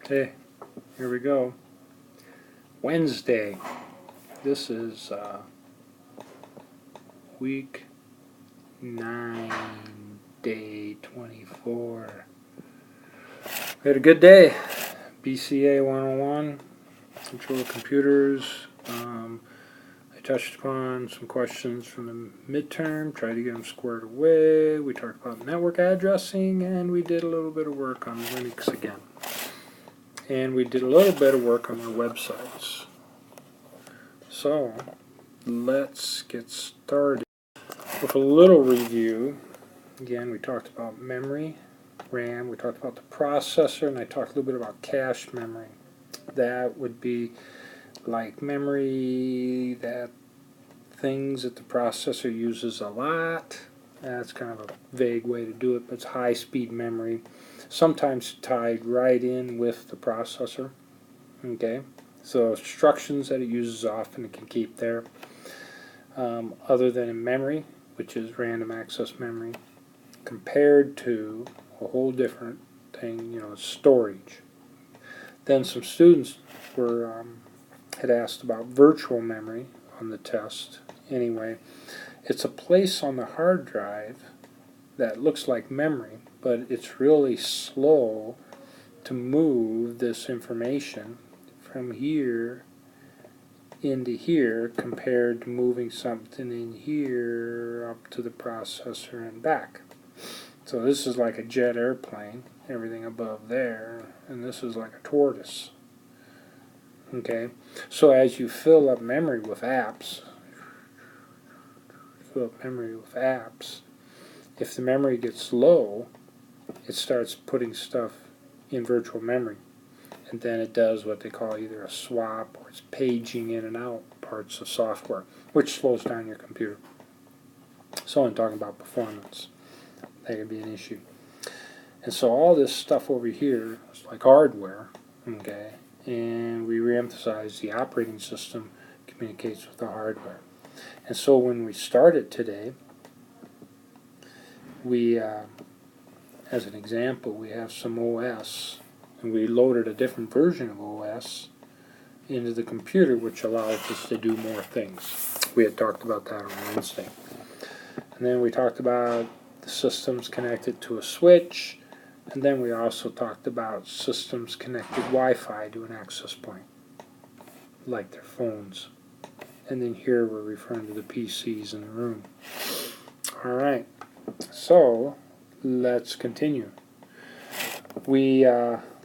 Hey, here we go. Wednesday. This is week 9, day 24. We had a good day. BCA-101, control of computers. I touched upon some questions from the midterm, tried to get them squared away. We talked about network addressing, and we did a little bit of work on Linux again. And we did a little bit of work on our websites. So, let's get started with a little review. Again, we talked about memory, RAM, we talked about the processor, and I talked a little bit about cache memory. That would be like memory, that things that the processor uses a lot. That's kind of a vague way to do it, but it's high-speed memory, sometimes tied right in with the processor. Okay, so instructions that it uses often it can keep there, other than in memory, which is random access memory, compared to a whole different thing, storage. Then some students had asked about virtual memory on the test. Anyway, it's a place on the hard drive that looks like memory, but it's really slow to move this information from here into here compared to moving something in here up to the processor and back. So this is like a jet airplane, everything above there, and this is like a tortoise. Okay, so as you fill up memory with apps, if the memory gets low, it starts putting stuff in virtual memory. And then it does what they call either a swap or it's paging in and out parts of software, which slows down your computer. So I'm talking about performance. That could be an issue. And so all this stuff over here is like hardware, okay? And we reemphasize the operating system communicates with the hardware. And so when we started today, we, as an example, we have some OS, and we loaded a different version of OS into the computer, which allows us to do more things. We had talked about that on Wednesday. And then we talked about the systems connected to a switch, and then we also talked about systems connected Wi-Fi to an access point, like their phones. And then here we're referring to the PCs in the room. Alright, so let's continue. We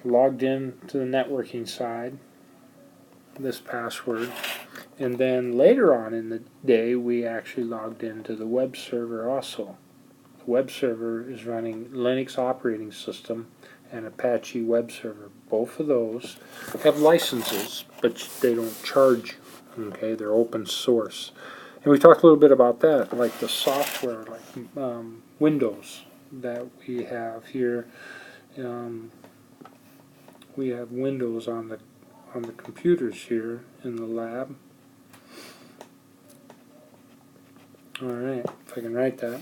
logged in to the networking side, this password, and then later on in the day we actually logged into the web server also. The web server is running Linux operating system and Apache web server. Both of those have licenses, but they don't charge you. Okay, they're open source. And we talked a little bit about that, like the software, like Windows that we have here. We have Windows on the computers here in the lab. Alright, if I can write that.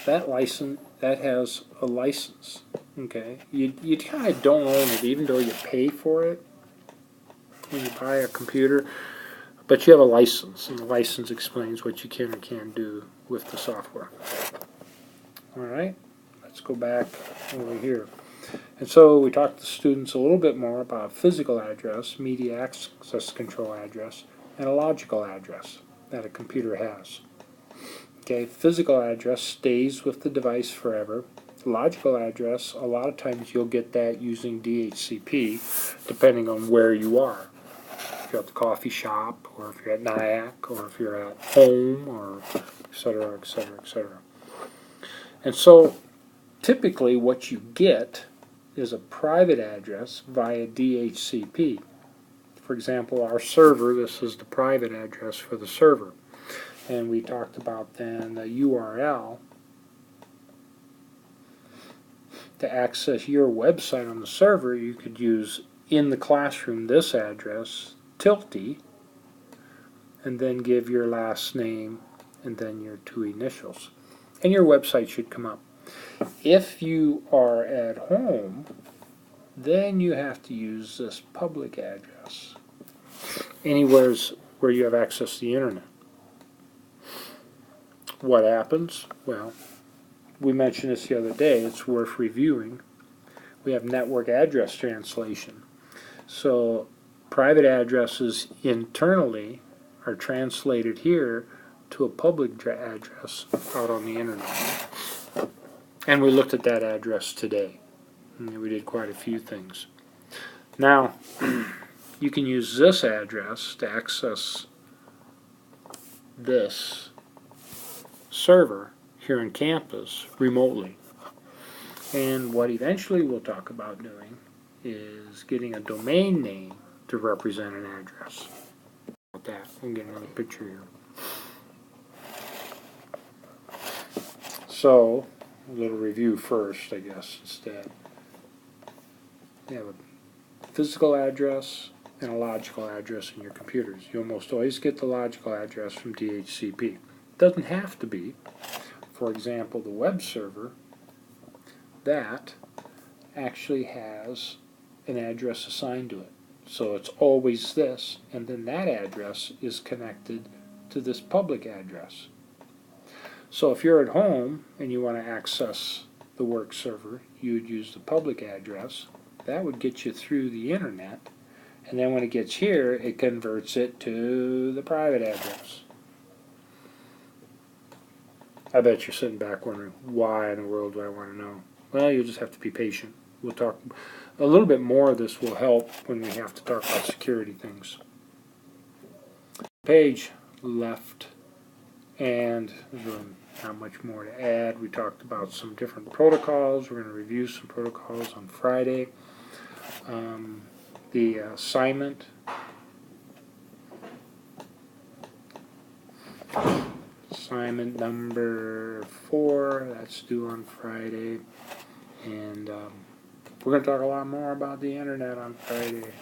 That license, that has a license. Okay, you kind of don't own it, even though you pay for it when you buy a computer. But you have a license, and the license explains what you can or can't do with the software. Alright, let's go back over here. And so we talked to students a little bit more about physical address, media access control address, and a logical address that a computer has. Okay, physical address stays with the device forever. Logical address, a lot of times you'll get that using DHCP, depending on where you are. If you're at the coffee shop, or if you're at NIACC, or if you're at home, or etc., etc., etc. And so, typically what you get is a private address via DHCP. For example, our server, this is the private address for the server. And we talked about then the URL to access your website on the server. You could use in the classroom this address, tilde, and then give your last name and then your 2 initials. And your website should come up. If you are at home, then you have to use this public address. Anywheres where you have access to the internet. What happens? Well, we mentioned this the other day. It's worth reviewing. We have network address translation. So private addresses internally are translated here to a public address out on the internet. And we looked at that address today. And we did quite a few things. Now, you can use this address to access this server here in campus remotely. And what eventually we'll talk about doing is getting a domain name to represent an address. With that, I'm getting another picture here. So, a little review first, I guess, instead. You have a physical address and a logical address in your computers. You almost always get the logical address from DHCP. Doesn't have to be. For example, the web server, that actually has an address assigned to it. So it's always this, and then that address is connected to this public address. So if you're at home and you want to access the work server, you would use the public address. That would get you through the internet, and then when it gets here, it converts it to the private address. I bet you're sitting back wondering, why in the world do I want to know? Well, you'll just have to be patient. We'll talk a little bit more of this will help when we have to talk about security things. Page left, and not much more to add. We talked about some different protocols. We're going to review some protocols on Friday. The assignment. Assignment number 4, that's due on Friday. And we're going to talk a lot more about the internet on Friday.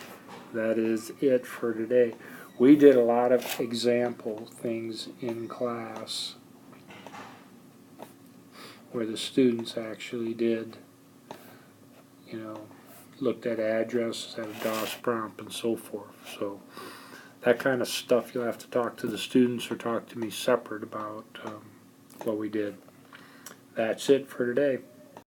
That is it for today. We did a lot of example things in class where the students actually did, looked at addresses, had a DOS prompt, and so forth. So that kind of stuff you'll have to talk to the students or talk to me separate about what we did. That's it for today.